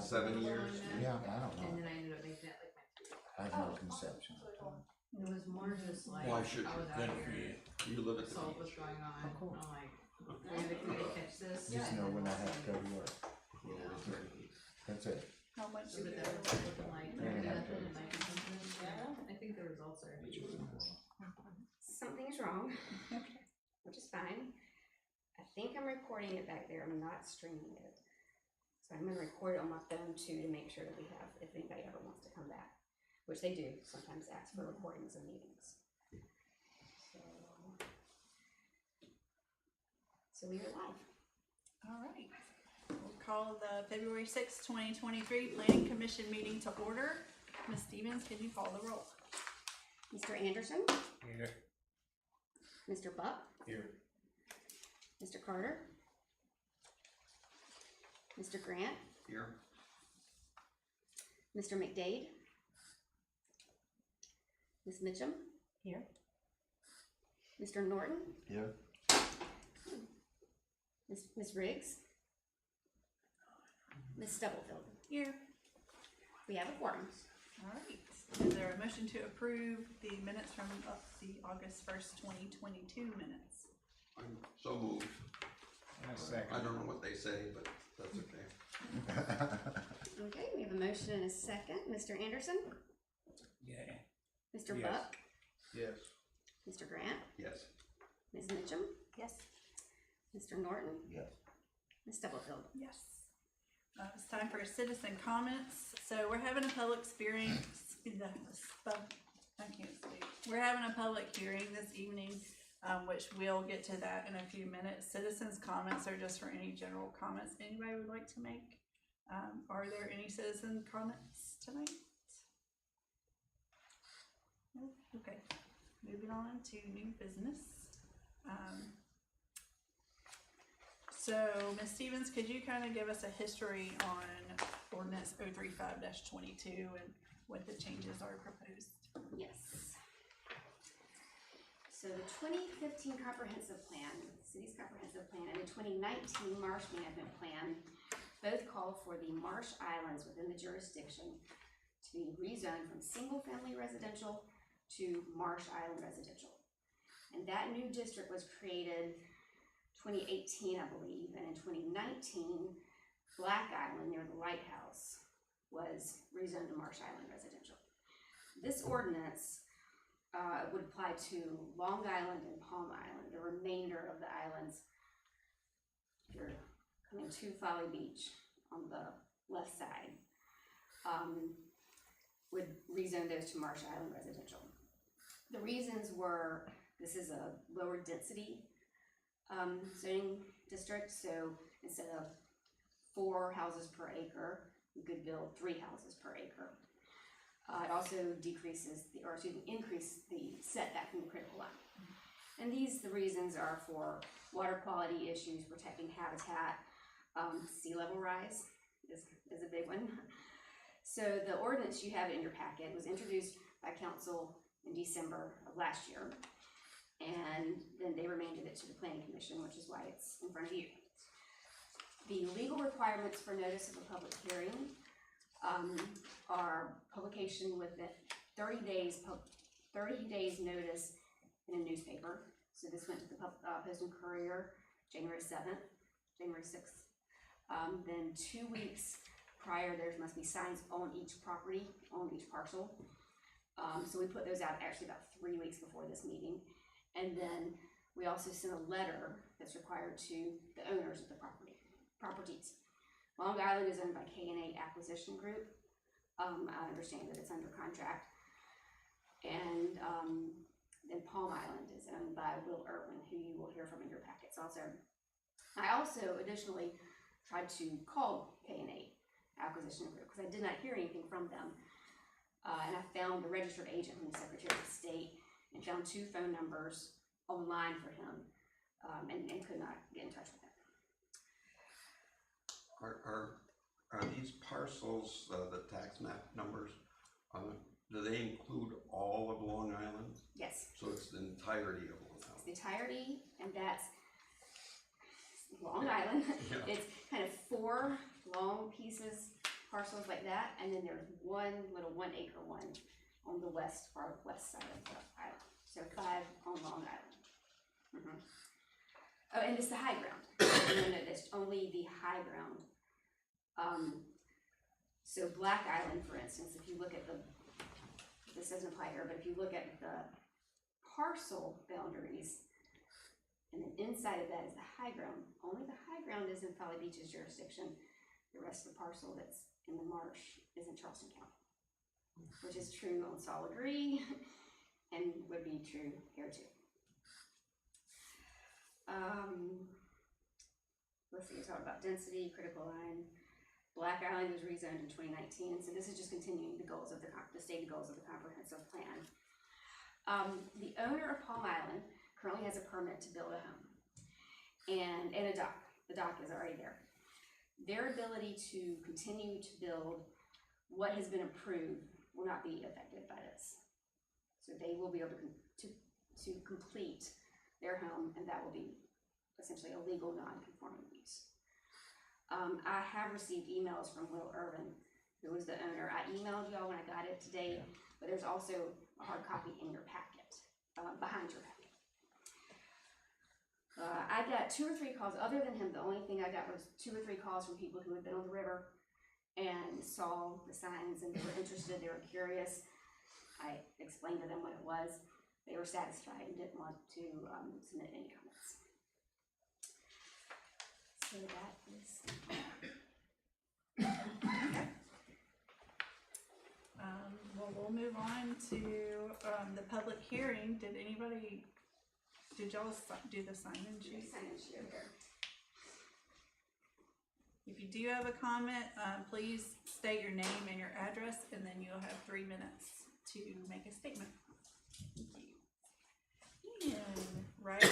7 years. Yeah, I don't And know. then I ended up making it like I have no conception. it was more just like Why should I was you? out Good for here, you. You live at the saw what was beach. going on. Of course. I'm like, can they catch this? Just know when I have to go to work. Yeah. That's it. How much So, did but you that was looking like Yeah. 90 and 90 something. Yeah. I think the results are. Something's wrong, which is fine. I think I'm recording it back there. I'm not streaming it. So I'm gonna record it on my phone too to make sure that we have, if anybody ever wants to come back, which they do sometimes ask for recordings of meetings. So we are live. All right. We'll call the February 6th, 2023 Planning Commission meeting to order. Ms. Stevens, can you call the roll? Mr. Anderson, Here. Mr. Buck, Here. Mr. Carter, Mr. Grant, Here. Mr. McDade, Ms. Mitchum. Here. Mr. Norton, Yeah. Ms. Riggs, Ms. Stubblefield. Here. We have a quorum. All right. Is there a motion to approve the minutes from the August 1st, 2022 minutes? I'm so moved. I don't know what they say, but that's okay. Okay, we have a motion and a second. Mr. Anderson, Yeah. Mr. Yes. Buck, Yes. Mr. Grant, Yes. Ms. Mitchum, Yes. Mr. Norton, Yes. Ms. Stubblefield. Yes. It's time for citizen comments. So we're having a public experience. I can't speak. We're having a public hearing this evening, which we'll get to that in a few minutes. Citizens' comments are just for any general comments anybody would like to make. Are there any citizen comments tonight? No? Okay. Moving on to new business. So, Ms. Stevens, could you kind of give us a history on ordinance 035-22 and what the changes are proposed? Yes. So the 2015 comprehensive plan, the city's comprehensive plan, and the 2019 marsh management plan both call for the marsh islands within the jurisdiction to be rezoned from single-family residential to marsh island residential. And that new district was created 2018, I believe, and in 2019, Black Island near the lighthouse was rezoned to marsh island residential. This ordinance would apply to Long Island and Palm Island, the remainder of the islands. If you're coming to Folly Beach on the left side, would rezone those to marsh island residential. The reasons were, this is a lower density zoning district, so instead of 4 houses per acre, you could build 3 houses per acre. It also increases the setback from the critical line. And the reasons are for water quality issues, protecting habitat, sea level rise is a big one. So the ordinance you have in your packet was introduced by council in December of last year. And then they remanded it to the planning commission, which is why it's in front of you. The legal requirements for notice of a public hearing are publication within 30 days notice in a newspaper. So this went to the Post and Courier January 7th, January 6th. Then 2 weeks prior, there must be signs on each property, on each parcel. So we put those out actually about 3 weeks before this meeting. And then we also sent a letter that's required to the owners of the properties. Long Island is owned by K&A Acquisition Group. I understand that it's under contract. And then Palm Island is owned by Will Irwin, who you will hear from in your packets also. I also additionally tried to call K&A Acquisition Group because I did not hear anything from them. And I found the registered agent from the Secretary of State and found 2 phone numbers online for him and could not get in touch with him. Are these parcels, the tax map numbers, do they include all of Long Island? Yes. So it's the entirety of Long It's Island? the entirety, and that's Long Island. Yeah. It's kind of 4 long pieces, parcels like that, and then there's one little 1 acre one on the far west side of the island. So 5 on Long Island. Mhm. Oh, and it's the high ground. No, that's only the high ground. So Black Island, for instance, if you look at this doesn't apply here, but if you look at the parcel boundaries, and then inside of that is the high ground. Only the high ground is in Folly Beach's jurisdiction. The rest of the parcel that's in the marsh is in Charleston County, which is true on Solid Green and would be true here too. Let's see, we talked about density, critical line. Black Island was rezoned in 2019, so this is just continuing the goals of the stated goals of the comprehensive plan. The owner of Palm Island currently has a permit to build a home and a dock. The dock is already there. Their ability to continue to build what has been approved will not be affected by this. So they will be able to complete their home, and that will be essentially a legal non-conforming use. I have received emails from Will Irvin, who was the owner. I emailed y'all when I got it today, but there's also a hard copy in your packet, behind your packet. I got 2 or 3 calls. Other than him, the only thing I got was 2 or 3 calls from people who had been on the river and saw the signs and they were interested, they were curious. I explained to them what it was. They were satisfied and didn't want to submit any comments. So that is. Well, we'll move on to the public hearing. Did y'all do the sign-in sheet? If you do have a comment, please state your name and your address, and then you'll have 3 minutes to make a statement. Thank you. And Riley.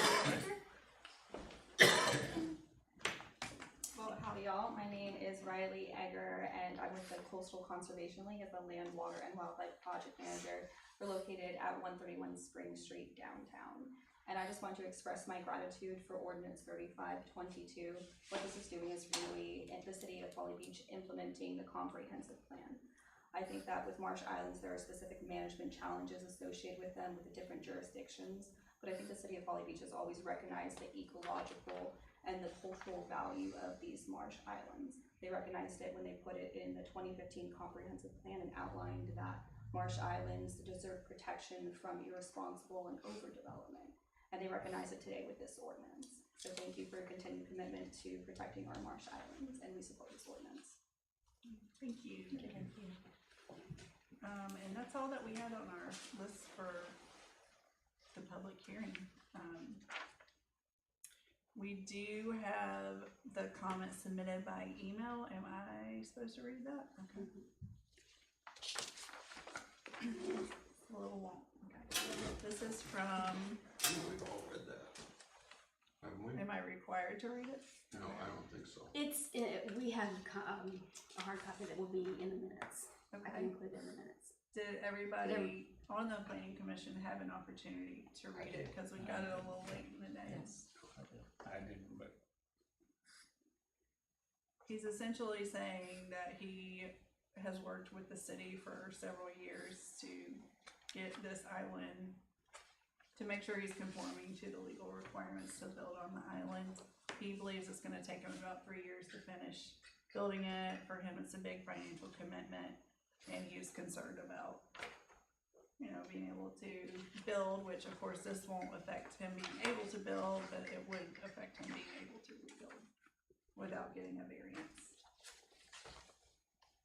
Well, howdy y'all. My name is Riley Egger, and I'm with the Coastal Conservation League as the Land, Water, and Wildlife Project Manager. We're located at 131 Spring Street downtown. And I just want to express my gratitude for Ordinance 3522. What this is doing is really, in the city of Folly Beach, implementing the comprehensive plan. I think that with Marsh Islands, there are specific management challenges associated with them with the different jurisdictions. But I think the city of Folly Beach has always recognized the ecological and the cultural value of these marsh islands. They recognized it when they put it in the 2015 comprehensive plan and outlined that marsh islands deserve protection from irresponsible and overdevelopment. And they recognize it today with this ordinance. So thank you for your continued commitment to protecting our marsh islands, and we support this ordinance. Thank you. Thank you. And that's all that we had on our list for the public hearing. We do have the comments submitted by email. Am I supposed to read that? Okay. It's a little long. Okay. This is from. We've all read that. Haven't we? Am I required to read it? No, I don't think so. We have a hard copy that will be in the minutes. I Okay. can include it in the minutes. Did everybody on the planning commission have an opportunity to read it? Because we got it a little late in the day. Yes. I didn't, but He's essentially saying that he has worked with the city for several years to get this island, to make sure he's conforming to the legal requirements to build on the island. He believes it's gonna take him about 3 years to finish building it. For him, it's a big financial commitment, and he's concerned about, being able to build, which of course this won't affect him being able to build, but it would affect him being able to rebuild without getting a variance.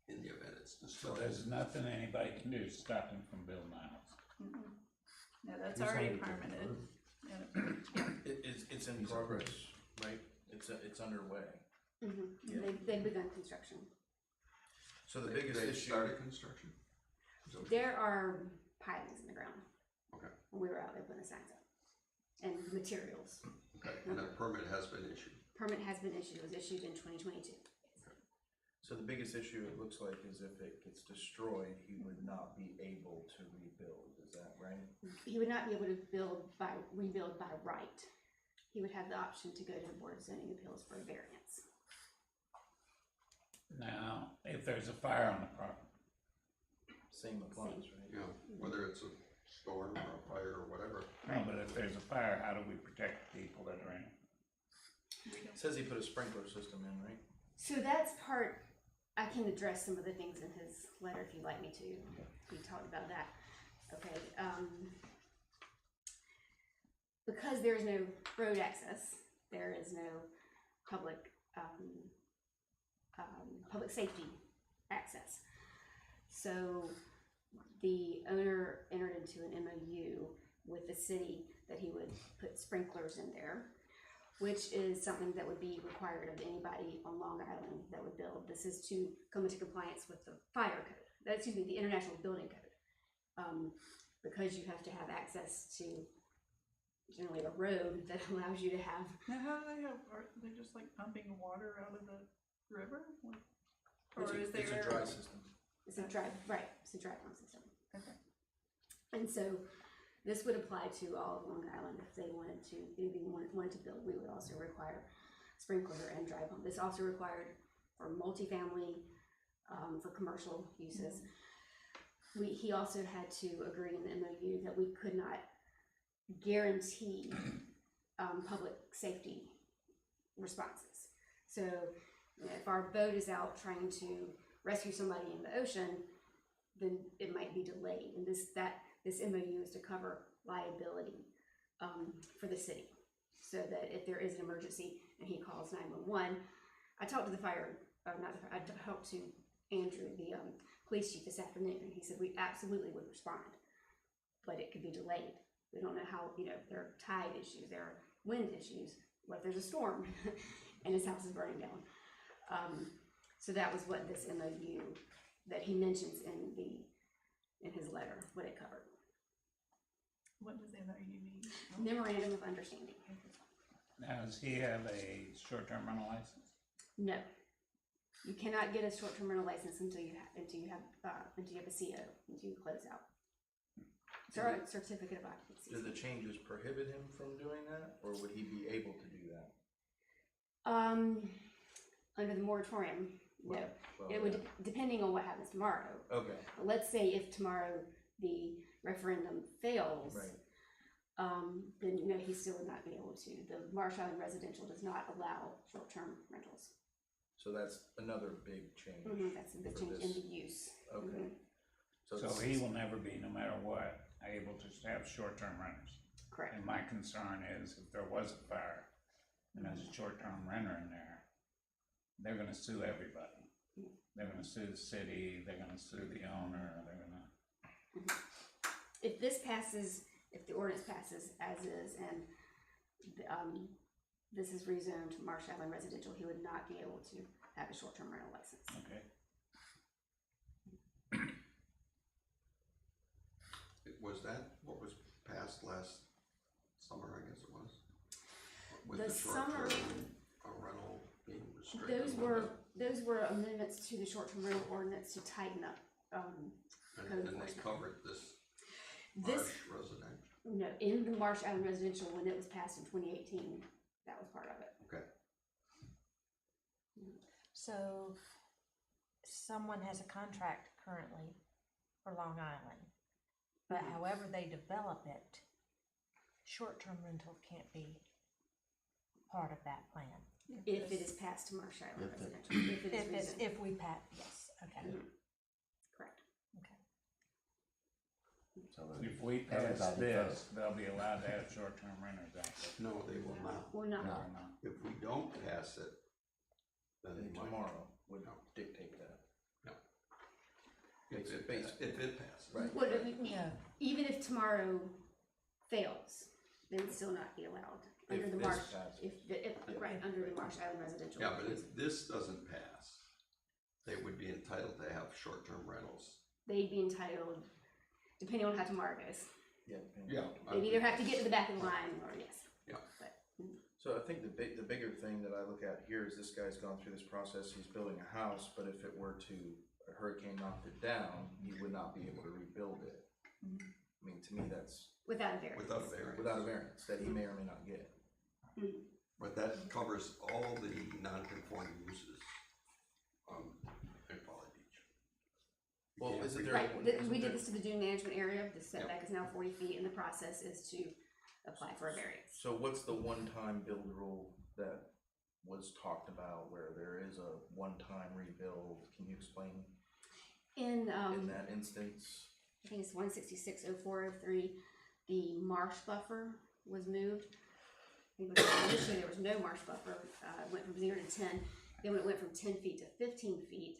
In the event it's so destroyed. there's nothing anybody can do to stop him from building a house. No, that's He's already already permitted. approved. Yeah. It's in progress, right? It's underway. Yeah. They've begun construction. So the They- biggest they issue. started construction? So- There are pilings in the ground. Okay. When we were out there putting the signs up. And materials. Okay, and a permit has been issued. Permit has been issued, it was issued in 2022. So the biggest issue it looks like is if it gets destroyed, he would not be able to rebuild. Is that right? He would not be able to rebuild by right. He would have the option to go to the Board of Zoning Appeals for a variance. Now, if there's a fire on the property, Same applies, right? You know, whether it's a storm or a fire or whatever. no, but if there's a fire, how do we protect the people that are in it? It says he put a sprinkler system in, right? So that's part, I can address some of the things in his letter if you'd like me to. We talked about that. Okay, because there's no road access, there is no public, public safety access. So the owner entered into an MOU with the city that he would put sprinklers in there, which is something that would be required of anybody on Long Island that would build. This is to come into compliance with the fire code, excuse me, the International Building Code. Because you have to have access to generally a road that allows you to have. Now, how do they have, are they just like pumping water out of the river? Or is It's there? a dry system. It's a dry, right, it's a dry pump system. Okay. And so this would apply to all of Long Island if they wanted to, if you wanted to build, we would also require sprinkler and dry pump. This also required for multifamily, for commercial uses. He also had to agree in the MOU that we could not guarantee public safety responses. So you know, if our boat is out trying to rescue somebody in the ocean, then it might be delayed. And this MOU is to cover liability for the city, so that if there is an emergency and he calls 911, I talked to the fire, I talked to Andrew, the police chief, this afternoon, and he said we absolutely would respond, but it could be delayed. We don't know how, you know, there are tide issues, there are wind issues. What if there's a storm and his house is burning down? So that was what this MOU that he mentions in his letter, what it covered. What does MOU mean? Memorandum of Understanding. Now, does he have a short-term rental license? No, you cannot get a short-term rental license until you have a CO, until you close out. Sorry, certificate of occupancy. Do the changes prohibit him from doing that, or would he be able to do that? Under the moratorium, no. Well, It would, depending on what happens tomorrow. Okay, Let's say if tomorrow the referendum fails, right. then no, he still would not be able to. The Marsh Island Residential does not allow short-term rentals. So that's another big change. That's a big For change in this. the use. Okay. So it's- he will never be, no matter what, able to have short-term renters. Correct. And my concern is if there was a fire and there's a short-term renter in there, they're gonna sue everybody. They're gonna sue the city, they're gonna sue the owner, they're gonna. If this passes, if the ordinance passes as is, and this is rezoned to Marsh Island Residential, he would not be able to have a short-term rental license. Okay. Was that what was passed last summer, I guess it was? With The the summer- short-term rental being restricted. Those were amendments to the short-term rental ordinance to tighten up, And code they enforcement. covered this This, Marsh residential. no, in the Marsh Island Residential, when it was passed in 2018, that was part of it. Okay. So, someone has a contract currently for Long Island, but Mhm. however they develop it, short-term rental can't be part of that plan. If it is passed to Marsh Island If it- Residential, if it If is it's, rezoned, if we pat, yes, okay. Mhm. correct. So If we pass everybody this, votes. they'll be allowed to have short-term renters out there. No, they will not. Or not. No. Or not. If we don't pass it, then they Then might. tomorrow would No. dictate that. If it passes. Right. What, I mean, Yeah. even if tomorrow fails, they would still not be allowed under If the this Marsh, passes. if, right, under the Marsh Island Residential. Yeah, but if this doesn't pass, they would be entitled to have short-term rentals. They'd be entitled, depending on how tomorrow goes. Yeah. Yeah. They'd either have to get to the back of the line or yes. Yeah. But, So I think the bigger thing that I look at here is this guy's gone through this process, he's building a house, but if it were to, a hurricane knocked it down, he would not be able to rebuild it. I mean, to me, that's without a variance. Without a variance. without a variance, that he may or may not get. But that covers all the non-conforming uses in Folly Beach. You Well, can't isn't there? Right, isn't we did there- this to the dune management area, the setback is now 40 feet, and the process is to apply for a variance. So what's the one-time build rule that was talked about where there is a one-time rebuild? Can you explain In, in that instance? I think it's 1660403, the marsh buffer was moved. I think initially there was no marsh buffer, it went from 0 to 10, then when it went from 10 feet to 15 feet,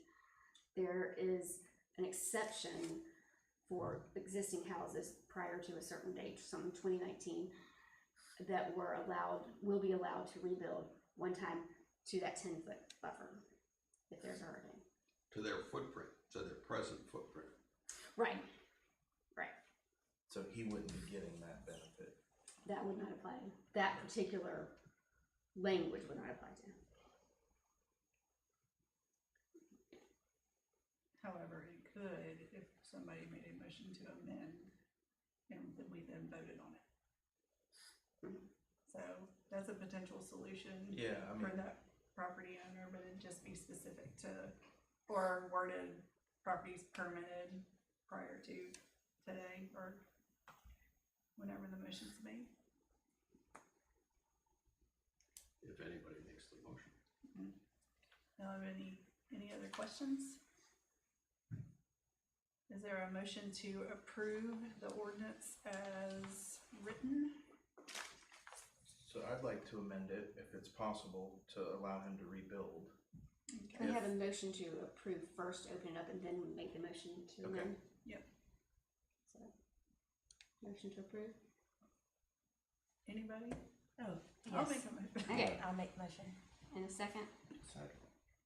there is an exception for existing houses prior to a certain date, some 2019, that will be allowed to rebuild one time to that 10-foot buffer if there's a hurricane. To their footprint, to their present footprint. Right, So he wouldn't be getting that benefit. that would not apply, that particular language would not apply to him. However, it could if somebody made a motion to amend and then we then voted on it. So that's a potential solution Yeah, I for mean, that property owner, but it'd just be specific to, or worded properties permitted prior to today or whenever the motion's made. If anybody makes the motion. Now, any other questions? Is there a motion to approve the ordinance as written? so I'd like to amend it, if it's possible, to allow him to rebuild. Can we have a motion to approve first, open it up, and then make the motion to Okay. amend? Yep. So, motion to approve? Anybody? Oh, I'll yes. make a motion. Okay, I'll make motion. and a second? Second.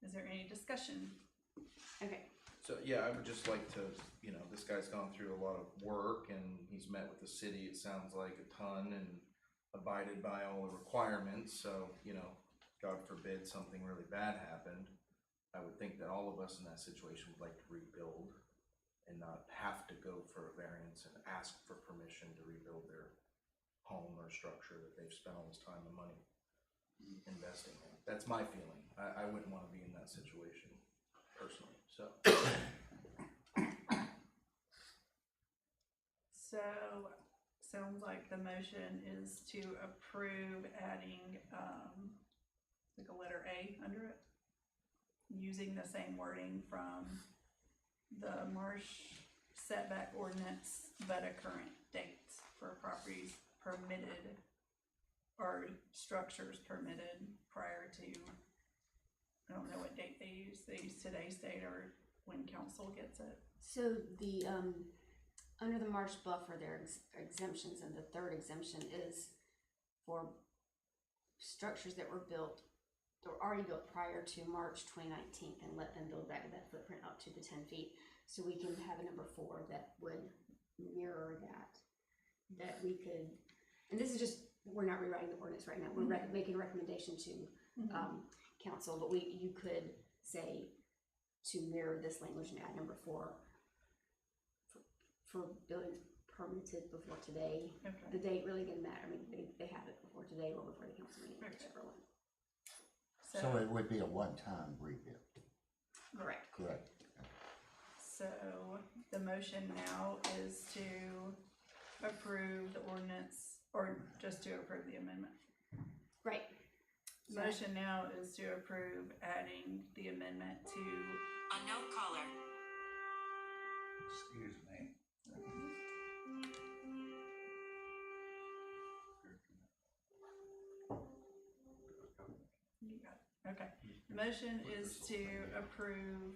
Is there any discussion? Okay, So, yeah, I would just like to, this guy's gone through a lot of work and he's met with the city, it sounds like a ton, and abided by all the requirements, so, God forbid something really bad happened. I would think that all of us in that situation would like to rebuild and not have to go for a variance and ask for permission to rebuild their home or structure that they've spent all this time and money investing in. That's my feeling. I wouldn't wanna be in that situation personally, so. So, sounds like the motion is to approve adding, like a letter A under it. Using the same wording from the marsh setback ordinance, but a current date for properties permitted or structures permitted prior to, I don't know what date they use today's date or when council gets it. so the, under the marsh buffer, there are exemptions, and the third exemption is for structures that were built, or already built prior to March 2019, and let them build back to that footprint up to the 10 feet. So we can have a number 4 that would mirror that we could, and this is just, we're not rewriting the ordinance right now, we're making a recommendation to council, but you could say to mirror this language and add number 4 for buildings permitted before today. Okay. The date really didn't matter, I mean, they have it before today or before the council meeting, Okay. whichever one. So it would be a one-time rebuild, Correct. correct? So the motion now is to approve the ordinance, or just to approve the amendment. Right. Motion now is to approve adding the amendment to, Unknown caller. Excuse me. okay. The motion is to approve,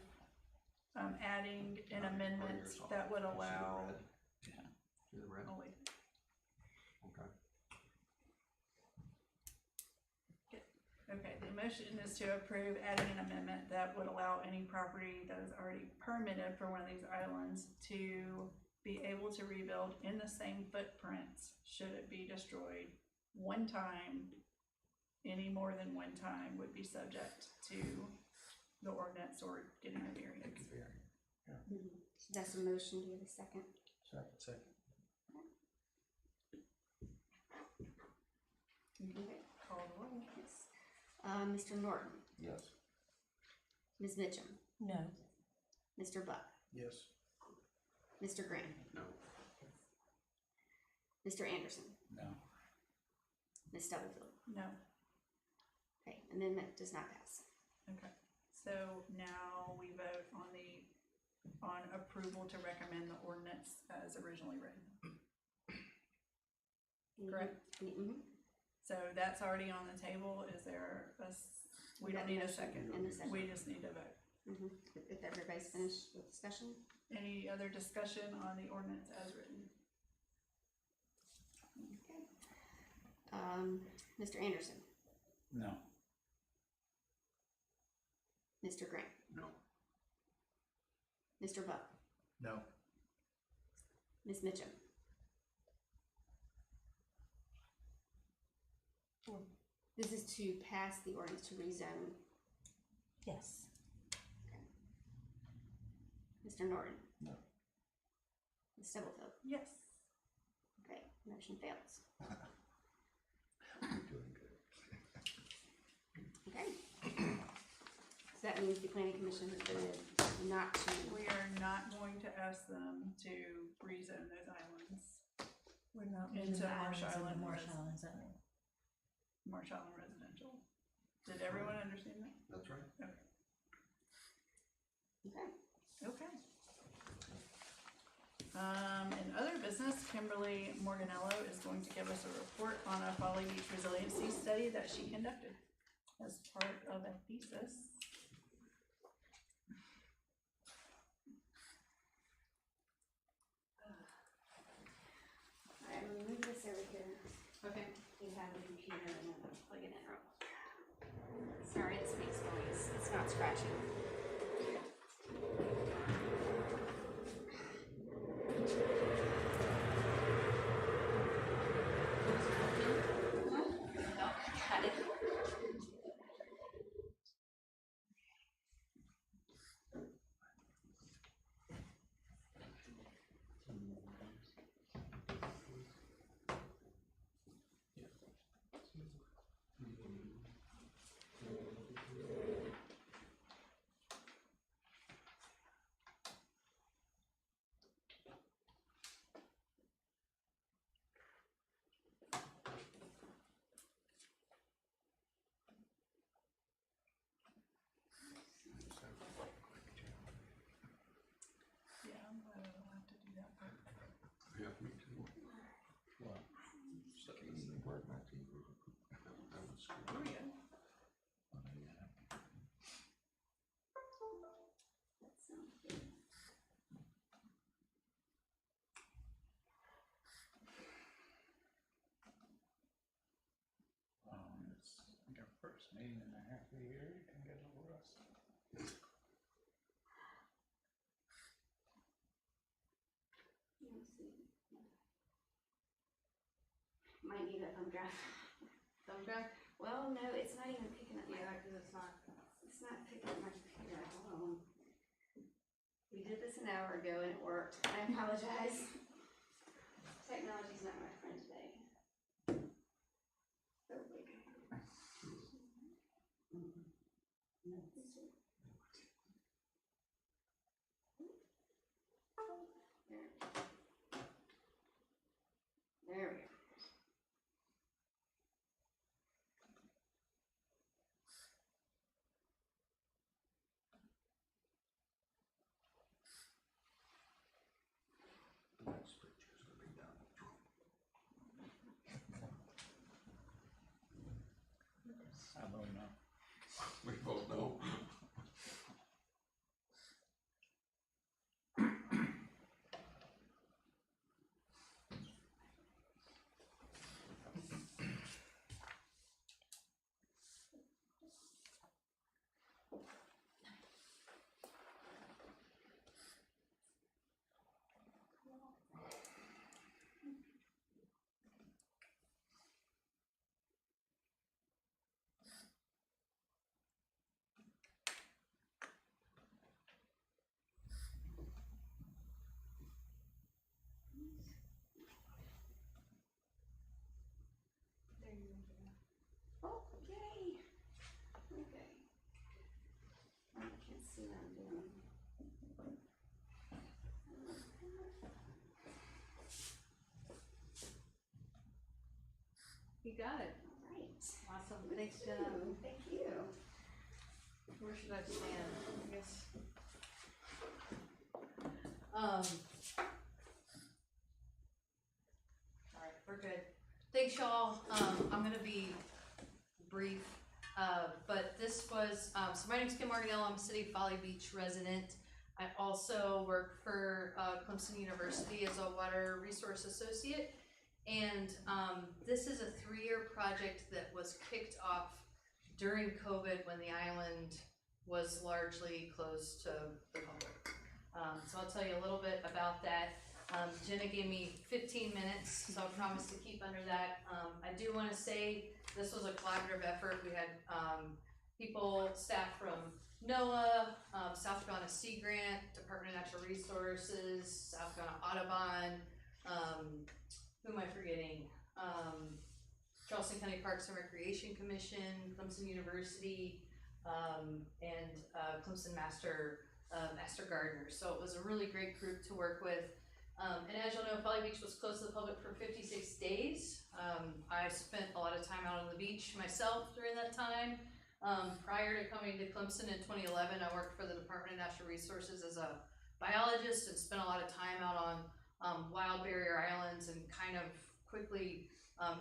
adding an amendment that would allow. See the red? Oh, wait. Okay. Okay, the motion is to approve adding an amendment that would allow any property that is already permitted for one of these islands to be able to rebuild in the same footprint should it be destroyed one time. Any more than one time would be subject to the ordinance or getting a variance. So that's a motion, do you have a second? Second. Okay. Call the roll. Yes. Mr. Norton, Yes. Ms. Mitchum, No. Mr. Buck, Yes. Mr. Graham, No. Mr. Anderson, No. Ms. Stubblefield. No. Okay, amendment does not pass. Okay, so now we vote on approval to recommend the ordinance as originally written. Correct. Mm-hmm. So that's already on the table. Is there we don't need a second. And the second. We just need to vote. Mm-hmm. If everybody's finished with discussion? Any other discussion on the ordinance as written? Okay. Mr. Anderson, No. Mr. Grant, No. Mr. Buck, No. Ms. Mitchum. This is to pass the ordinance to rezone. Yes. Mr. Norton. No. Ms. Stubblefield. Yes. Okay, motion fails. You're doing good. Okay. So that means the planning commission has voted not to. We are not going to ask them to rezone those islands. We're not Into moving the Marsh islands into Island Marsh res- Island zoning. Marsh Island residential. Did everyone understand that? That's right. Okay. Okay. In other business, Kimberly Morganello is going to give us a report on a Folly Beach resiliency study that she conducted as part of a thesis. Alright, I'm gonna move this over here. Okay. You have a computer and I'm gonna plug it in real quick. Sorry, this makes noise. It's not scratching. Got it. Yeah, I'm glad I don't have to do that part. Yeah, me too. What? Study. Can't even work my TV. That was Here cool. we go. That sounds good. It's like our first meeting in a half a year, you can get a little rusty. Let's see. Might need a thumb drive. Thumb drive? Well, no, it's not even picking up my, Yeah, cause it's not. it's not picking up my computer. Hold on. We did this an hour ago and it worked. I apologize. Technology's not my friend today. There we go. There we go. The next picture is gonna be Donald Trump. I don't know. We both know. see what I'm doing. You got it. Alright. Awesome. Thanks, Jenna. Thank you. Where should I stand? I guess. Alright, we're good. Thanks, y'all. I'm gonna be brief, but this was, so my name's Kim Martinello. I'm a City of Folly Beach resident. I also work for Clemson University as a water resource associate. And this is a 3-year project that was kicked off during COVID when the island was largely closed to the public. So I'll tell you a little bit about that. Jenna gave me 15 minutes, so I promise to keep under that. I do want to say this was a collaborative effort. We had people, staff from NOAA, South Carolina Sea Grant, Department of Natural Resources, South Carolina Audubon, who am I forgetting? Charleston County Parks and Recreation Commission, Clemson University, and Clemson Master Gardeners. So it was a really great group to work with. And as you'll know, Folly Beach was closed to the public for 56 days. I spent a lot of time out on the beach myself during that time. Prior to coming to Clemson in 2011, I worked for the Department of Natural Resources as a biologist and spent a lot of time out on wild barrier islands, and kind of quickly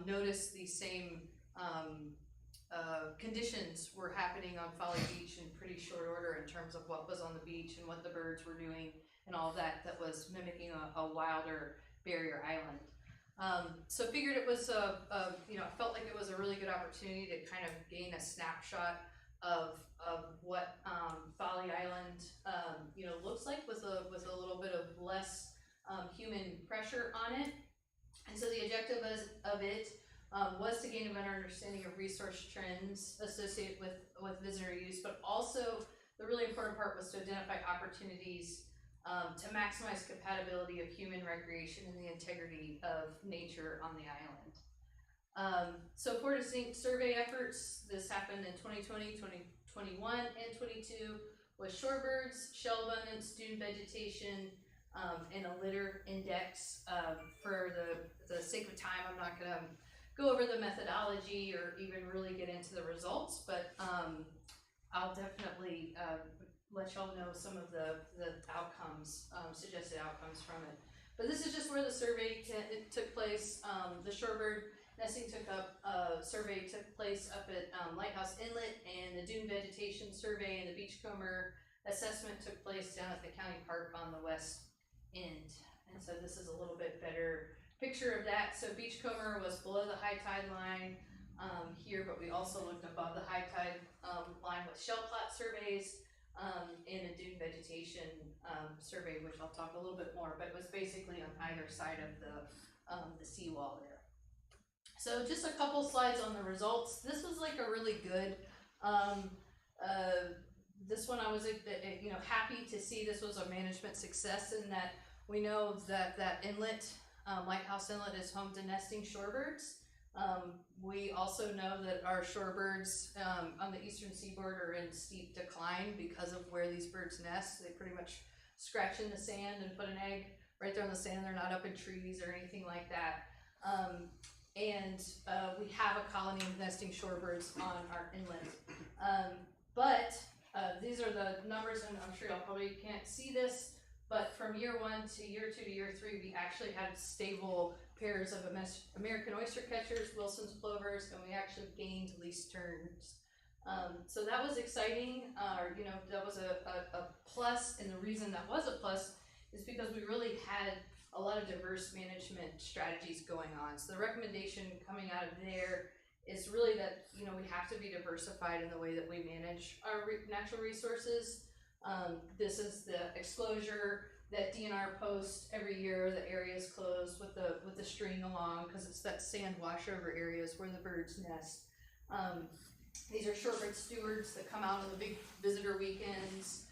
noticed these same conditions were happening on Folly Beach in pretty short order in terms of what was on the beach and what the birds were doing and all of that was mimicking a wilder barrier island. So figured it was I felt like it was a really good opportunity to kind of gain a snapshot of what Folly Island looks like with a little bit of less human pressure on it. And so the objective of it was to gain a better understanding of resource trends associated with visitor use, but also the really important part was to identify opportunities to maximize compatibility of human recreation and the integrity of nature on the island. So 4 distinct survey efforts. This happened in 2020, 2021, and 22 with shorebirds, shell abundance, dune vegetation, and a litter index. For the sake of time, I'm not gonna go over the methodology or even really get into the results, but I'll definitely let y'all know some of the outcomes, suggested outcomes from it. But this is just where the survey took place. The shorebird nesting survey took place up at Lighthouse Inlet, and the dune vegetation survey and the beachcomber assessment took place down at the county park on the west end. And so this is a little bit better picture of that. So beachcomber was below the high tide line here, but we also looked above the high tide line with shell plot surveys and a dune vegetation survey, which I'll talk a little bit more, but it was basically on either side of the seawall there. So just a couple slides on the results. This was like a really good, this one I was happy to see. This was a management success in that we know that inlet, Lighthouse Inlet, is home to nesting shorebirds. We also know that our shorebirds on the eastern seaboard are in steep decline because of where these birds nest. They pretty much scratch in the sand and put an egg right there on the sand. They're not up in trees or anything like that. We have a colony of nesting shorebirds on our inlet. But these are the numbers, and I'm sure y'all probably can't see this, but from year 1 to year 2 to year 3, we actually had stable pairs of American oyster catchers, Wilson's plovers, and we actually gained least terns. So that was exciting. That was a plus, and the reason that was a plus is because we really had a lot of diverse management strategies going on. So the recommendation coming out of there is really that we have to be diversified in the way that we manage our natural resources. This is the exposure that DNR posts every year. The area is closed with the string along because it's that sand washover areas where the birds nest. These are shorebird stewards that come out on the big visitor weekends.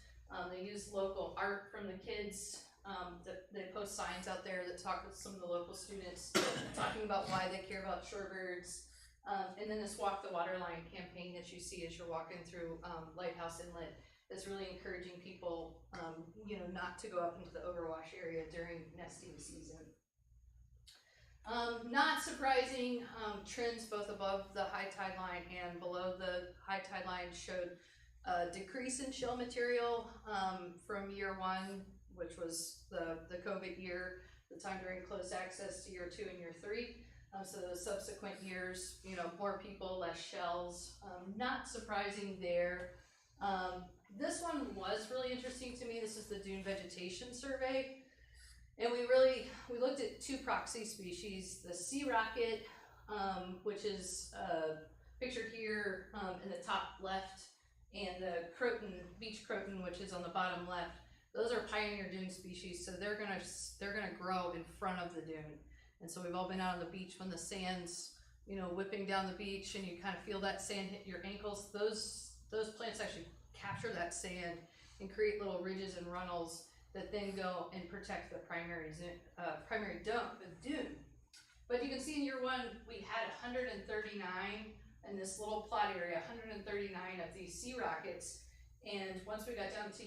They use local art from the kids. They post signs out there that talk with some of the local students, talking about why they care about shorebirds. And then this Walk the Waterline campaign that you see as you're walking through Lighthouse Inlet is really encouraging people, you know, not to go up into the overwash area during nesting season. Not surprising, trends both above the high tide line and below the high tide line showed a decrease in shell material from year one, which was the COVID year, the time during closed access, to year 2 and year 3. So the subsequent years, you know, more people, less shells. Not surprising there. This one was really interesting to me. This is the dune vegetation survey. And we looked at 2 proxy species, the sea rocket, which is pictured here in the top left, and the croton, beach croton, which is on the bottom left. Those are pioneer dune species, so they're gonna grow in front of the dune. And so we've all been out on the beach when the sand's, you know, whipping down the beach, and you kind of feel that sand hit your ankles. Those plants actually capture that sand and create little ridges and runnels that then go and protect the primary dune. But you can see in year 1, we had 139 in this little plot area, 139 of these sea rockets. And once we got down to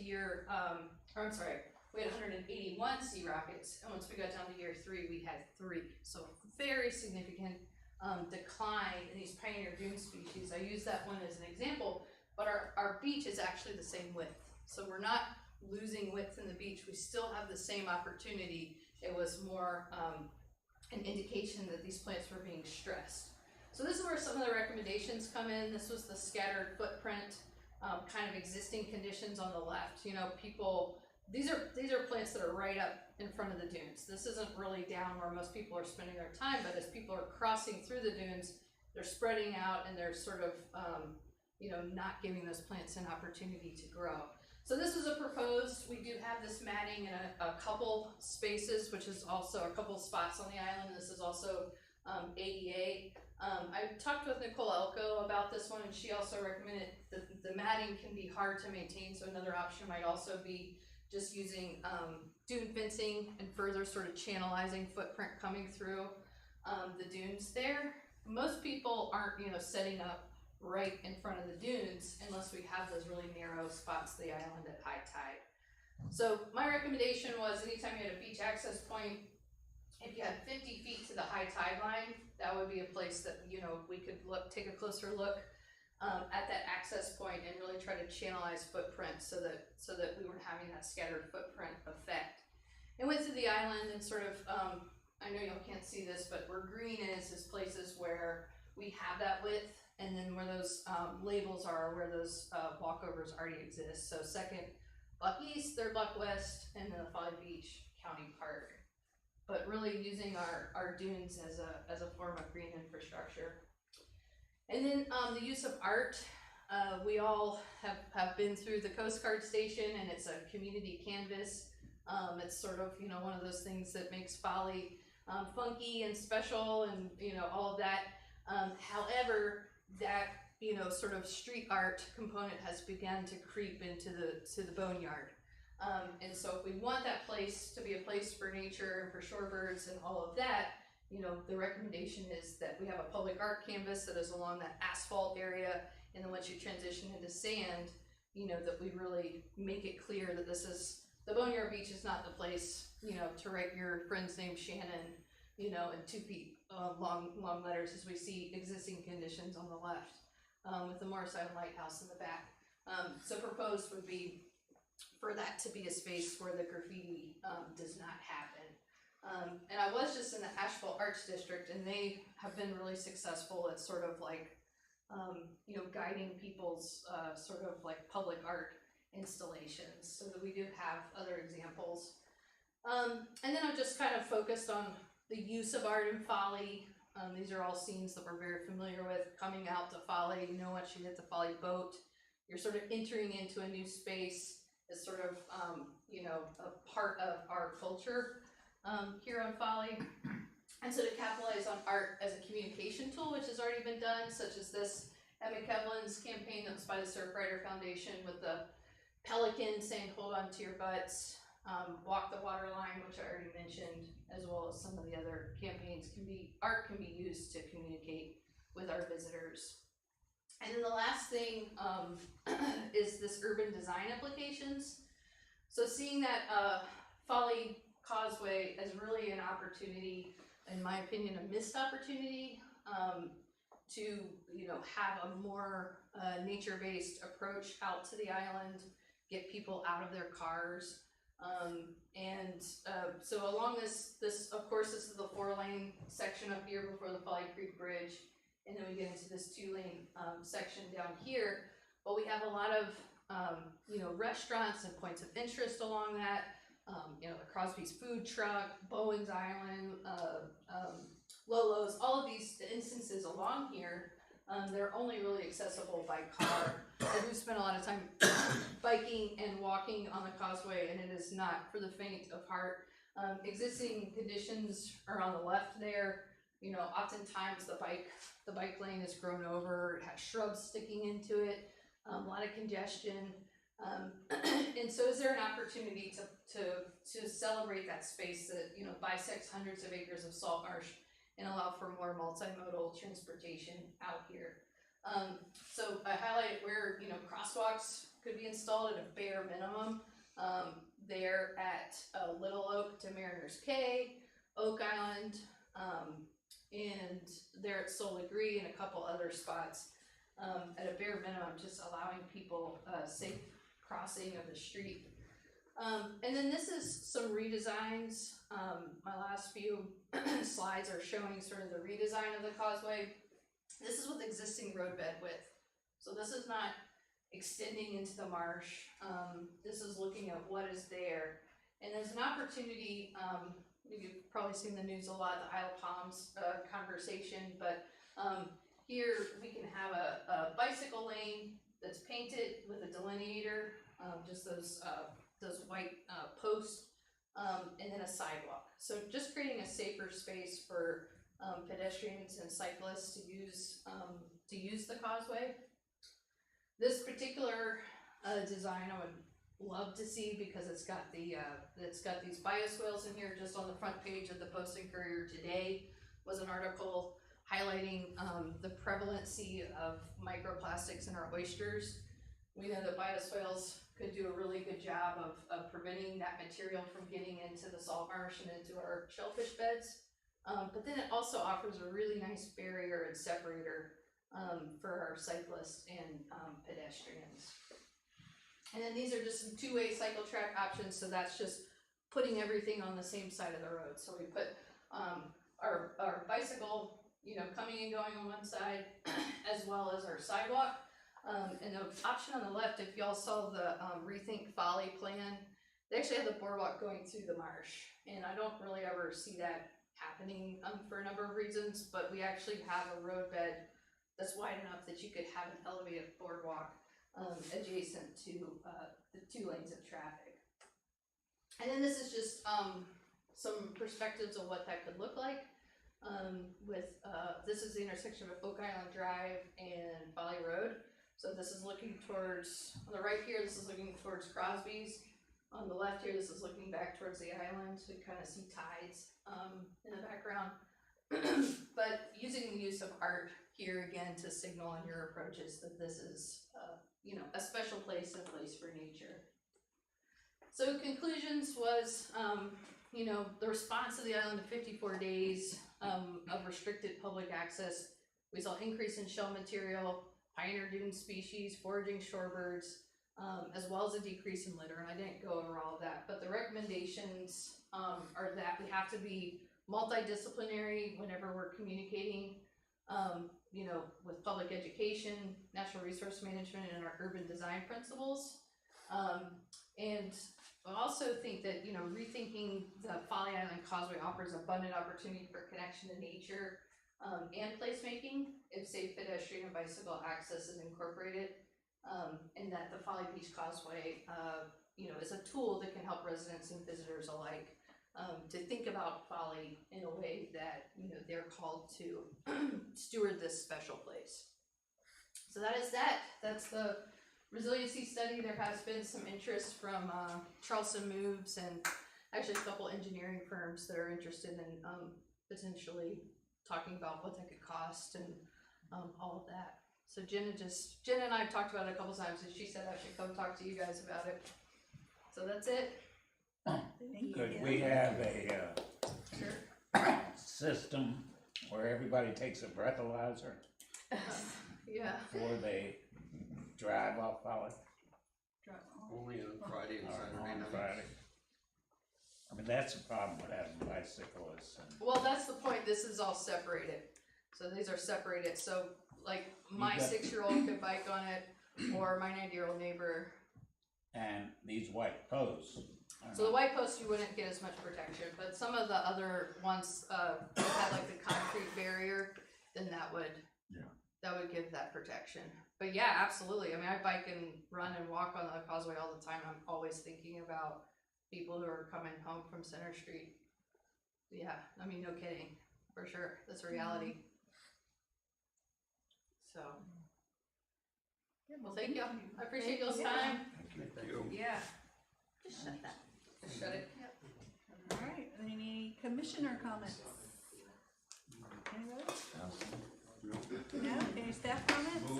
we had 181 sea rockets. And once we got down to year 3, we had 3. So very significant decline in these pioneer dune species. I use that one as an example, but our beach is actually the same width. So we're not losing width in the beach. We still have the same opportunity. It was more an indication that these plants were being stressed. So this is where some of the recommendations come in. This was the scattered footprint, kind of existing conditions on the left. You know, these are plants that are right up in front of the dunes. This isn't really down where most people are spending their time, but as people are crossing through the dunes, they're spreading out and they're sort of, you know, not giving those plants an opportunity to grow. So this was a proposed, we do have this matting in a couple spaces, which is also a couple spots on the island. This is also ADA. I talked with Nicole Elko about this one, and she also recommended that the matting can be hard to maintain, so another option might also be just using dune fencing and further sort of channelizing footprint coming through the dunes there. Most people aren't, you know, setting up right in front of the dunes unless we have those really narrow spots of the island at high tide. So my recommendation was anytime you had a beach access point, if you had 50 feet to the high tide line, that would be a place that, you know, we could take a closer look at that access point and really try to channelize footprint so that we weren't having that scattered footprint effect. And went through the island and sort of, I know y'all can't see this, but where green is places where we have that width, and then where those labels are where those walkovers already exist. So second block east, third block west, and then the Folly Beach County Park. But really using our dunes as a form of green infrastructure. And then the use of art. We all have been through the Coast Guard station, and it's a community canvas. It's sort of, you know, one of those things that makes Folly funky and special, and, you know, all of that. However, that, you know, sort of street art component has begun to creep into the boneyard. And so if we want that place to be a place for nature and for shorebirds and all of that, you know, the recommendation is that we have a public art canvas that is along that asphalt area, and then once you transition into sand, you know, that we really make it clear that this is, the boneyard beach is not the place, you know, to write your friend's name Shannon, you know, in 2 feet long letters, as we see existing conditions on the left, with the Morris Island Lighthouse in the back. So proposed would be for that to be a space where the graffiti does not happen. And I was just in the Asheville Arts District, and they have been really successful at sort of like, you know, guiding people's sort of like public art installations, so that we do have other examples. And then I just kind of focused on the use of art in Folly. These are all scenes that we're very familiar with. Coming out to Folly, you know, once you hit the Folly boat, you're sort of entering into a new space. It's sort of, you know, a part of our culture here on Folly. And so to capitalize on art as a communication tool, which has already been done, such as this Emma Kevlin's campaign that was by the Surfrider Foundation with the pelican saying, "Hold on to your butts," Walk the Water Line, which I already mentioned, as well as some of the other campaigns. Art can be used to communicate with our visitors. And then the last thing, is this urban design applications. So seeing that, Folly Causeway as really an opportunity, in my opinion, a missed opportunity, to, you know, have a more, nature-based approach out to the island, get people out of their cars. So along this, of course, this is the 4-lane section up here before the Folly Creek Bridge. And then we get into this 2-lane, section down here. But we have a lot of, you know, restaurants and points of interest along that. You know, the Crosby's Food Truck, Bowen's Island, Lolo's, all of these instances along here, they're only really accessible by car. So we've spent a lot of time biking and walking on the causeway, and it is not for the faint of heart. Existing conditions are on the left there. You know, oftentimes the bike lane is grown over, it has shrubs sticking into it, a lot of congestion. And so is there an opportunity to celebrate that space that, you know, bisects hundreds of acres of salt marsh and allow for more multimodal transportation out here? So I highlighted where, you know, crosswalks could be installed at a bare minimum. There at Little Oak to Mariners Cay, Oak Island, and there at Soul Agree and a couple other spots. At a bare minimum, just allowing people safe crossing of the street. And then this is some redesigns. My last few slides are showing sort of the redesign of the causeway. This is with existing roadbed width. So this is not extending into the marsh. This is looking at what is there. And there's an opportunity, you've probably seen the news a lot, the Isle of Palms conversation, but here we can have a bicycle lane that's painted with a delineator, just those white posts, and then a sidewalk. So just creating a safer space for pedestrians and cyclists to use the causeway. This particular design I would love to see because it's got these bioswales in here. Just on the front page of the Post and Courier today was an article highlighting the prevalency of microplastics in our oysters. We know that bioswales could do a really good job of preventing that material from getting into the salt marsh and into our shellfish beds. But then it also offers a really nice barrier and separator for our cyclists and pedestrians. And then these are just some two-way cycle track options, so that's just putting everything on the same side of the road. So we put our bicycle, you know, coming and going on one side, as well as our sidewalk. And the option on the left, if y'all saw the Rethink Folly plan, they actually have the boardwalk going through the marsh. And I don't really ever see that happening for a number of reasons, but we actually have a roadbed that's wide enough that you could have an elevated boardwalk adjacent to the 2 lanes of traffic. And then this is just some perspectives of what that could look like. This is the intersection of Oak Island Drive and Folly Road. So this is looking towards, on the right here, this is looking towards Crosby's. On the left here, this is looking back towards the island. So you kind of see tides in the background. But using the use of art here again to signal on your approaches that this is, you know, a special place and a place for nature. So conclusions was, you know, the response of the island to 54 days of restricted public access. We saw increase in shell material, pioneer dune species, foraging shorebirds, as well as a decrease in litter. And I didn't go over all of that, but the recommendations are that we have to be multidisciplinary whenever we're communicating, you know, with public education, natural resource management, and our urban design principles. And I also think that, you know, rethinking the Folly Island Causeway offers abundant opportunity for connection to nature and placemaking if safe pedestrian and bicycle access is incorporated, and that the Folly Beach Causeway, you know, is a tool that can help residents and visitors alike to think about Folly in a way that, you know, they're called to steward this special place. So that is that. That's the resiliency study. There has been some interest from Charleston Moves and actually a couple engineering firms that are interested in potentially talking about what that could cost and all of that. So Jen and I have talked about it a couple times, and she said I should come talk to you guys about it. So that's it. Could we have a, system where everybody takes a breathalyzer Yeah. before they drive off Folly Only on Friday and Saturday on night. Friday? I mean, that's the problem with having bicyclists and. Well, that's the point. This is all separated. So these are separated. So like my You got- 6-year-old could bike on it, or my 90-year-old neighbor. And these white posts. are So the not- white post you wouldn't get as much protection, but some of the other ones had like the concrete barrier, then that would give that protection. But yeah, absolutely. I mean, I bike and run and walk on the causeway all the time. I'm always thinking about people who are coming home from Center Street. Yeah, I mean, no kidding, for sure. That's a reality. So, well, thank you. I appreciate y'all's time. Thank you. Yeah. Just shut that. Just shut it. Yep. Alright, any commissioner comments? Anybody? No, any staff comments?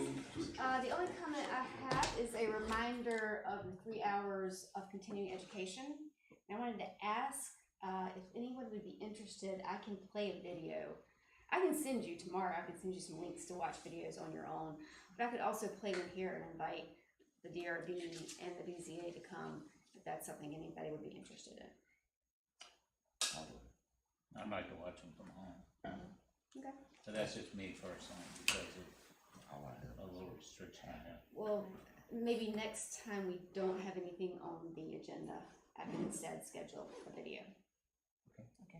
The only comment I have is a reminder of the 3 hours of continuing education. And I wanted to ask if anyone would be interested. I can play a video. I can send you tomorrow. I can send you some links to watch videos on your own. But I could also play them here and invite the DRB and the BZA to come if that's something anybody would be interested in. I'd like to watch them from home. Okay. So that's just me personally because of a little restriction I have. Well, maybe next time we don't have anything on the agenda. I can instead schedule a video.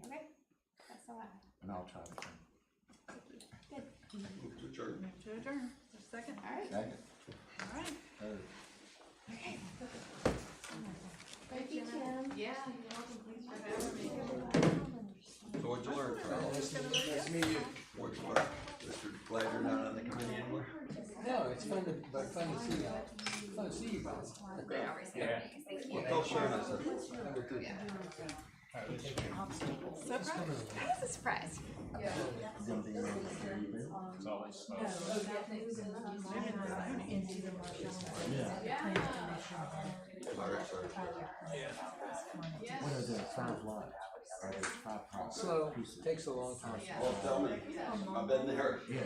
Okay. That's all I have. And I'll try to come. Move to adjourn. Move to adjourn. Just a second. Alright. Second. Alright. Thank you, Kim. Yeah, you're welcome. Thanks for having me. So what'd you learn, Charles? Nice to meet you. What'd you learn? That you're glad you're not on the committee anymore? No, it's fun to see you. Fun to see you guys. Yeah. Well, tell Sharon I said. Surprise. That was a surprise. Yeah. It's always slow. Yeah. What is it, 5 lots? Or there's 5 houses? Slow, Pieces? takes a long time. Well, tell me, I've been there. Yeah,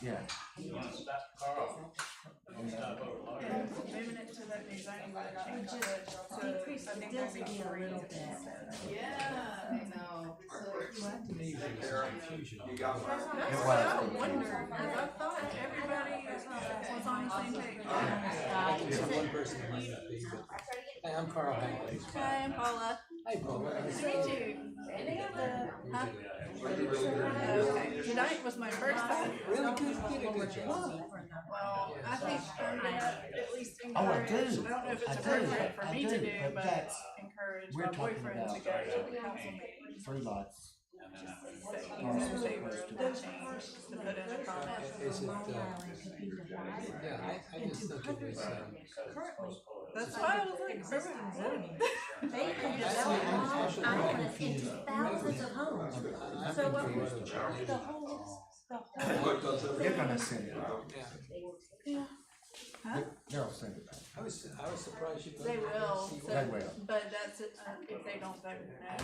yeah. You wanna stop, Carl? You wanna stop over there? Moving it to that new zone, but I changed it to, I think maybe 3 instead. Yeah, I know. Take care. You got one. It I was. wondered, because I thought everybody was on the same page. I can just one person who might not be, but, hey, I'm Carl Hanley. Hi, I'm Paula. Hi, Paul. Nice to meet you. Huh? Okay, tonight was my first time. Really good, you did a good job. Well, I think I'm gonna at least Oh, I encourage, do. I don't know if it's I do. appropriate for I me do, to do, but but that's- encourage we're my talking boyfriend about- to go to the council meeting. 3 lots. And then I- Say he's in favor of the change, to put in a comment. Is it, yeah, I just think it was, That's why I was like, perfect zoning. They can That's develop the islands actual- into thousands of homes. I'm So what confused. the whole, What does it? They're gonna send it out. Yeah. They'll send it back. I was surprised you. They will, so, They will. but that's, if they don't vote no.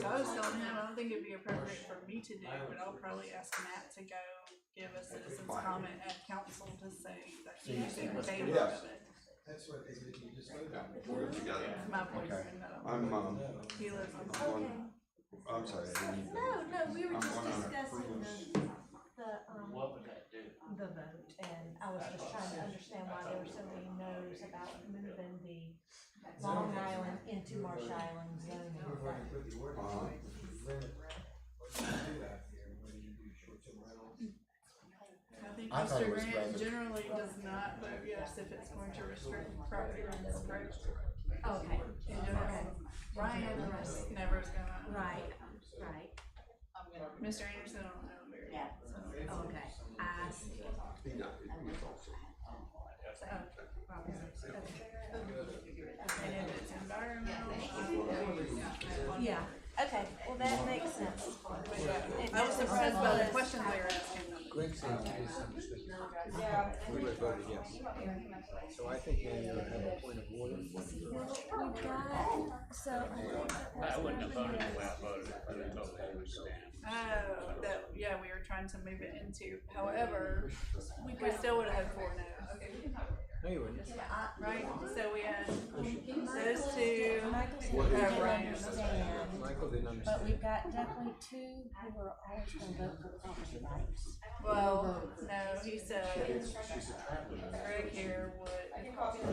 So I was telling him, I don't think it'd be appropriate for me to do, but I'll probably ask Matt to go give a citizen's comment at council to say that he's in favor Yes. of it. We're together. My boyfriend, no. I'm, He lives on. I'm sorry, I didn't mean to. no, we were I'm just going on a discussing cruise. What would that do? the vote, and I was just trying to understand why there were so many no's about moving the Long Island into Marsh Island zoning. I think I thought Mr. it was Grant rather- generally does not vote yes if it's going to restrict property rights, correct? Okay, In general, Ryan never is gonna. right. Mr. Anderson, I don't know very well, so. Okay, I see. Yeah, he's also. And if it's environmental. Yeah, okay, well, that makes sense. I was surprised by the questions they were asking. Greg said he misunderstood. Yeah. We would have voted yes. So I think now you have a point of order. I wouldn't have voted the way I voted, but I totally understand. Oh, that, yeah, we were trying to move it into, however, we still would have had 4 no's, No, you wouldn't. right? So we had those two, Ryan. Michael didn't But understand. we've got definitely 2 who are always gonna vote for property rights. Well, no, he said Greg here would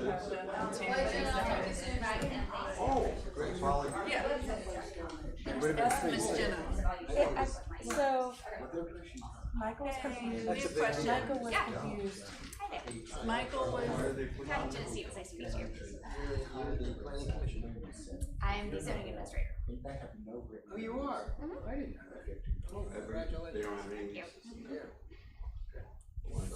have done 2 days notice. Oh, Greg Folly. Yeah, It would have been Miss 3-4. Jenna. So, Michael was confused. We have a question. Michael was Yeah. confused. Michael was, Hi, Genesee, it was nice to meet you. You're the planning commission. I am the zoning administrator. Oh, you are? I didn't know that. Oh, They congratulations. don't have any. Yeah.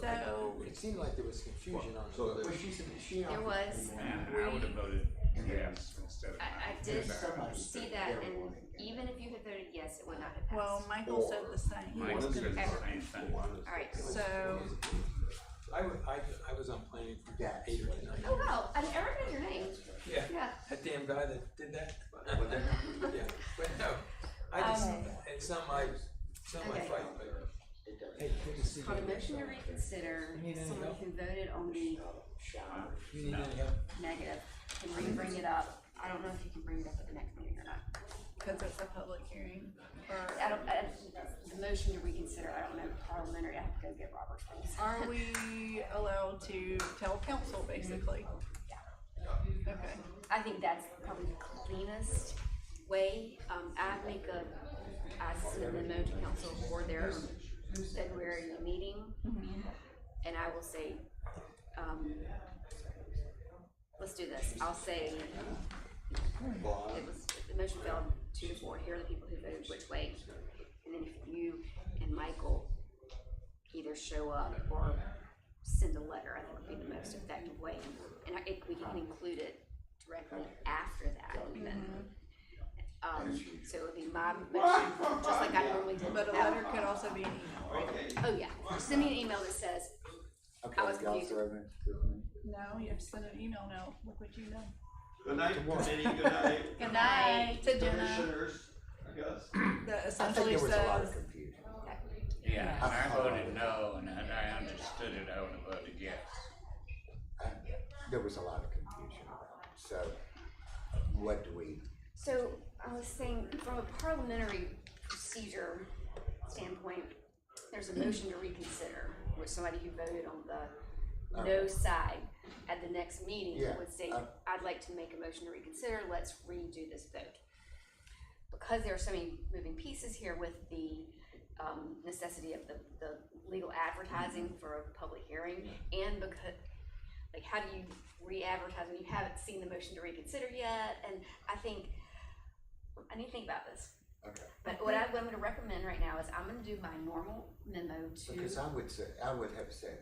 so, It seemed like there was confusion on. So the- There was, And I would have voted yes instead of. I did see that, and even if you had voted yes, it would not have passed. well, Michael said the same. Mine says the same thing. Alright, So, I was on planning for 8 or 9 years. oh wow, I recognize your name. Yeah, Yeah. that damn guy that did that. Yeah, but no, I just, it's not my Okay. fight, but, hey, good to see you. On a motion to reconsider, You need any someone help? who voted on the You need any help? negative can re-bring it up. I don't know if you can bring it up at the next meeting or not. cause it's a public hearing, or The motion to reconsider, I don't know, parliamentary, I have to go get Robert's rules. are we allowed to tell council basically? Okay, I think that's probably the cleanest way. I send a memo to council for their February meeting. And I will say, let's do this. I'll say, the motion failed 2-4. Here are the people who voted which way. And then if you and Michael either show up or send a letter, I think would be the most effective way. And we can include it directly after that even. So it would be my motion, just like I normally did. but a that. letter could also be an email, right? Oh, yeah. Send me an email that says, I was confused. No, you have to send an email now, look what you know. Good night, committee, good night. Good night to Jenna. Commissioners, I guess. That I think essentially there was a lot of says, confusion. Yeah, and I voted no, and had I understood it, I would have voted yes. There was a lot of confusion about it, so what do we, So I was saying, from a parliamentary procedure standpoint, there's a motion to reconsider, which somebody who voted on the no side at the next meeting Yeah, would say, I'd like to make a motion to reconsider, let's redo this vote. Because there are so many moving pieces here with the necessity of the legal advertising for a public hearing, and because, like, how do you re-advertise when you haven't seen the motion to reconsider yet? And I think, I need to think about this. okay, But what I'm gonna recommend right now is I'm gonna do my normal memo because to, I would have said,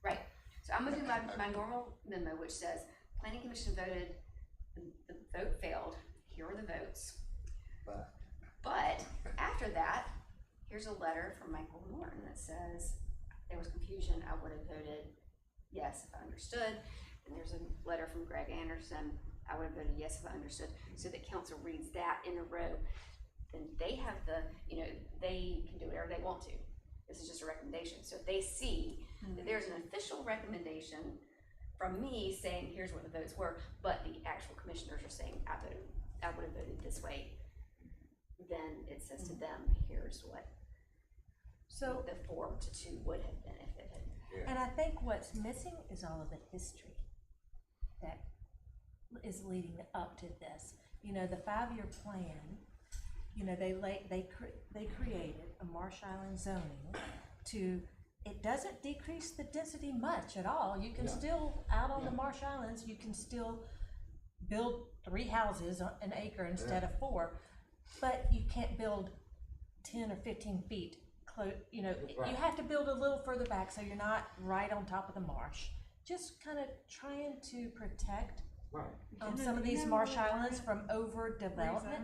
right. So I'm gonna do my normal memo, which says, planning commission voted, the vote failed, here are the votes. But after that, here's a letter from Michael Norton that says, there was confusion, I would have voted yes if I understood. And there's a letter from Greg Anderson, I would have voted yes if I understood, so that council reads that in a row. Then they have they can do whatever they want to. This is just a recommendation. So if they see that there's an official recommendation from me saying, here's what the votes were, but the actual commissioners are saying, I would have voted this way, then it says to them, here's what So, the 4-2 would have been if it had. and I think what's missing is all of the history that is leading up to this. You know, the 5-year plan, you know, they created a Marsh Island zoning to, it doesn't decrease the density much at all. You can still, out on the Marsh Islands, you can still build 3 houses on an acre instead of 4, but you can't build 10 or 15 feet you know, you have to build a little further back so you're not right on top of the marsh. Just kind of trying to protect Right. some of these marsh islands from overdevelopment,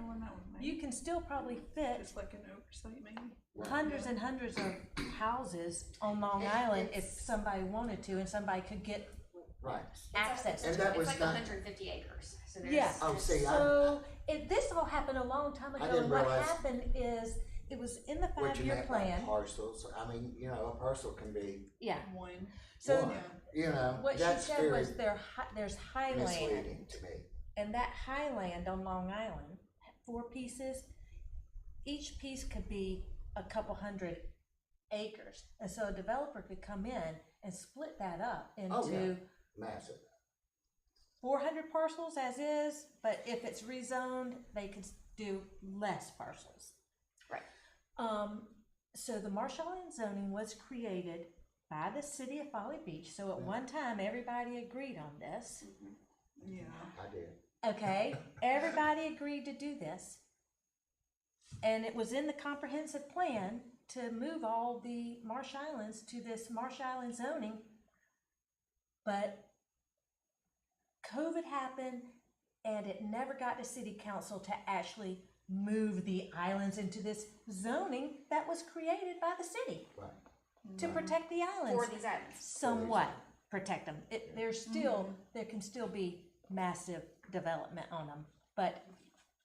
You you can still probably fit just like an oversight maybe. hundreds and hundreds of houses on Long Island if somebody wanted to, and somebody could get Right. access And to that it. was It's like done. 150 acres, so there's. Yeah. Oh, see, So, this all happened a long time ago, didn't and what realize- happened is, it was in the What you five-year meant by plan, parcels, I mean, you know, a parcel can be yeah, One. so one, you know, what she that's said very was there's highland, misleading to me. and that highland on Long Island, 4 pieces, each piece could be a couple hundred acres, and so a developer could come in and split that up Oh, yeah. into Massive. 400 parcels as is, but if it's rezoned, they could do less parcels. Right. So the marsh island zoning was created by the city of Folly Beach, so at one time, everybody agreed on this. Yeah. I did. Okay, everybody agreed to do this. And it was in the comprehensive plan to move all the marsh islands to this marsh island zoning. But COVID happened and it never got to city council to actually move the islands into this zoning that was created by the city Right. to protect the islands. For these islands. Somewhat protect them. There can still be massive development on them, but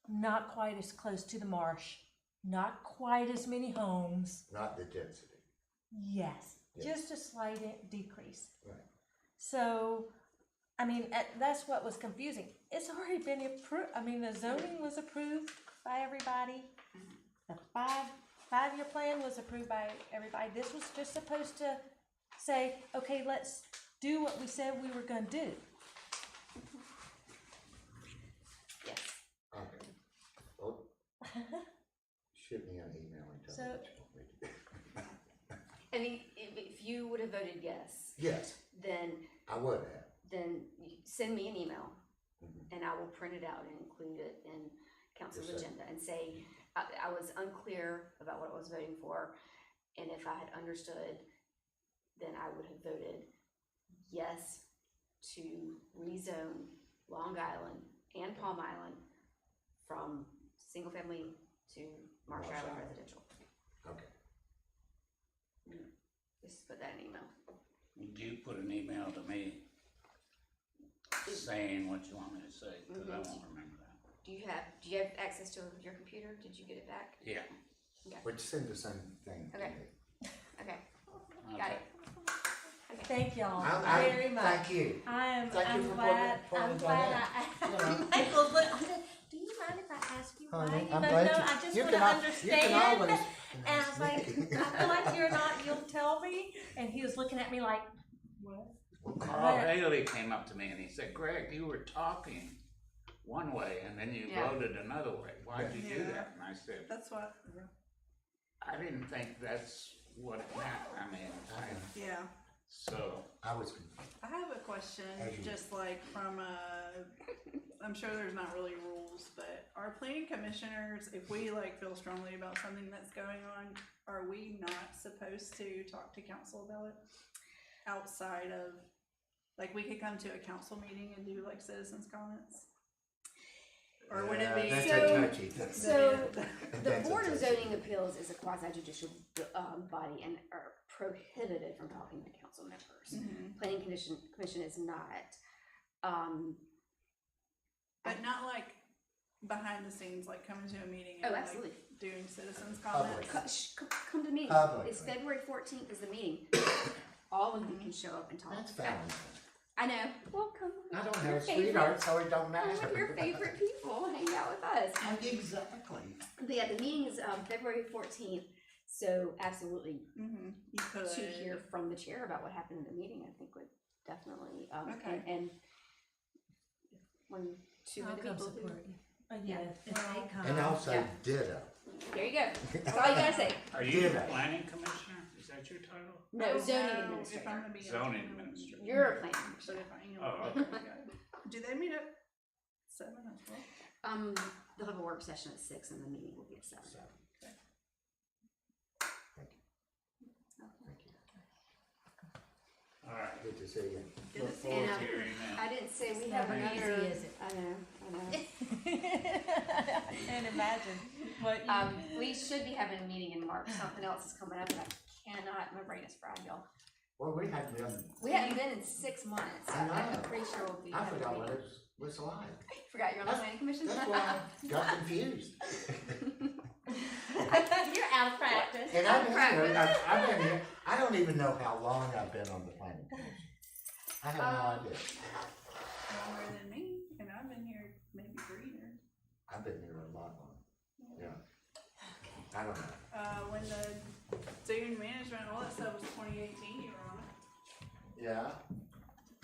not quite as close to the marsh, not quite as many homes. Not the density. Yes, Yeah. just a slight decrease. Right. So, I mean, that's what was confusing. It's already been approved. I mean, the zoning was approved by everybody. The five-year plan was approved by everybody. This was just supposed to say, okay, let's do what we said we were gonna do. Yes. Okay. Well, shoot me an email and tell me So- what you want me to do. I mean, if you would have voted yes, Yes, then I would have. you send me an email Mhm. and I will print it out and include it in council's Yes, sir. agenda and say, I was unclear about what I was voting for. And if I had understood, then I would have voted yes to rezone Long Island and Palm Island from single family to Marsh Marsh Island Island. residential. Okay. Just put that in email. You put an email to me saying what you want me to say, because I won't remember that. Do you have access to your computer? Did you get it back? Yeah. Which send the same thing to Okay. me. Okay, got it. Thank y'all I- very much. Thank you. I'm Thank you for glad, pointing I'm that glad out. You know. Michael, look, I said, do you mind if I ask you why? Honey, You I'm go, glad no, you- I just you wanna can al- understand. You can always. And I was like, I feel like you're not, you'll tell me, and he was looking at me like, what? Carl Haley came up to me and he said, Greg, you were talking one way and then you Yeah. voted another way. Why'd you do Yeah. that? And I said, That's what, I didn't think that's what it meant. I mean, yeah. so, I was, I have a question, As you- just like from I'm sure there's not really rules, but are planning commissioners, if we like feel strongly about something that's going on, are we not supposed to talk to council about it? Outside of, like, we could come to a council meeting and do like citizens comments? Or would it be? That's So- a touchy thing. So, the That's a Board of touchy Zoning Appeals is a quasi judicial, body and are prohibited from talking to council members. Mhm. Planning commission is not. But not like behind the scenes, like coming to a meeting Oh, and like absolutely. doing citizens Public. comments? Come to me. Publicly. It's February 14th is the meeting. All of you can show up and talk. That's Valentine's. I know. Well, come. I don't Your have a favorite- sweetheart, so it don't Come matter. with your favorite people, hang out with us. Exactly. But yeah, the meeting is February 14th, so absolutely Mm-hmm, you could. to hear from the chair about what happened in the meeting, I think would definitely, Okay. and when two I'll other come people who, support you. Yeah, Yeah. if they come. And also Yeah. ditto. there you go, that's all you gotta say. are you Did the I? planning commissioner? Is that your title? I No, don't zoning know if I'm administrator. gonna be Zoning in- administrator. You're a planning But commissioner. if I am, Oh, okay. Do they meet at 7 as well? They'll have a work session at 6 and the meeting will be at 7. So, Okay. thank you. All Alright. Good to see you. Good to Look see forward you. to your email. I didn't say we It's have never another. easy, is it? I know. I can't imagine what you. We should be having a meeting in March, something else is coming up, and I cannot, my brain is fragile. Well, we had been, We haven't been in 6 months, I know. I'm pretty sure we'll be I having a forgot meeting. what it was like. Forgot you're on the planning commission? That's why I got confused. You're out of practice. And I've been here, I've been here, I don't even know how long I've been on the planning commission. I have no idea. Longer than me, and I've been here maybe 3 years. I've been here a lot longer. Yeah. I don't know. When the student management, all that stuff was 2018, you were on it. Yeah.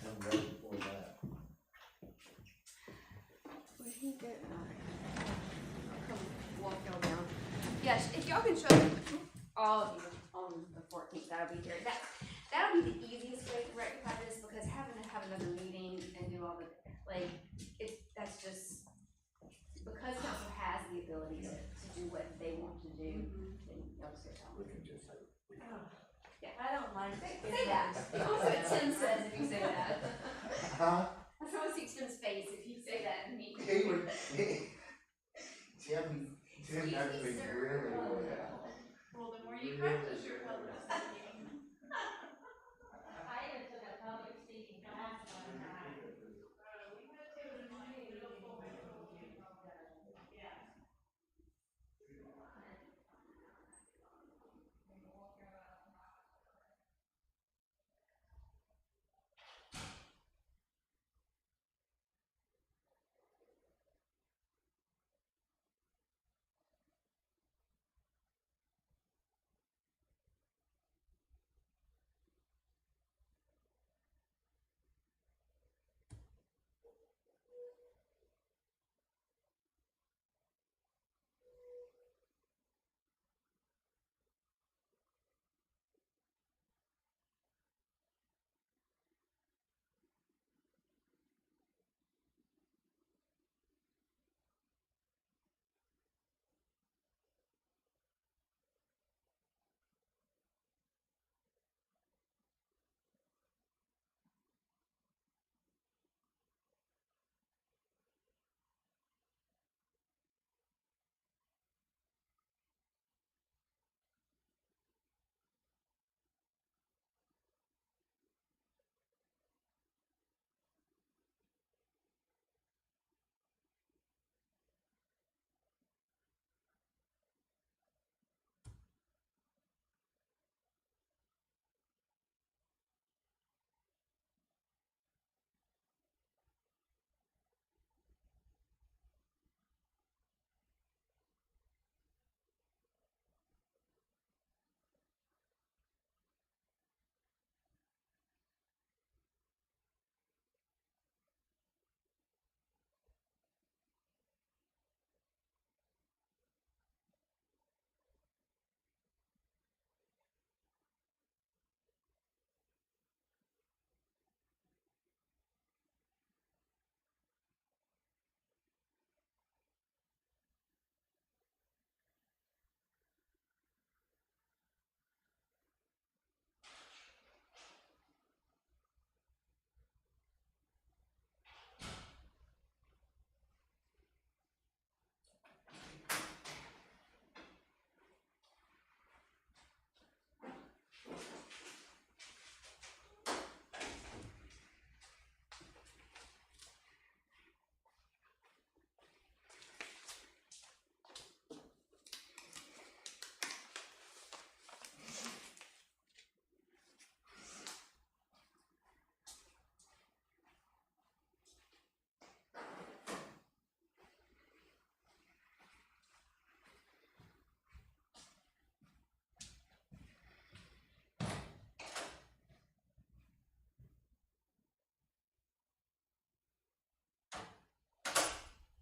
And way before that. Where'd he go? Come walk y'all down. Yes, if y'all can show all of you on the 14th, that'll be here. That'll be the easiest way to rectify this, because having to have another meeting and do all the, like, that's just, because council has the ability to do what they want to do, then y'all just go tell We them. can just say. I don't like Say that. That's what Tim says if you say that. Huh? I just want to see Tim's face if you say that in me. He would, Tim doesn't be really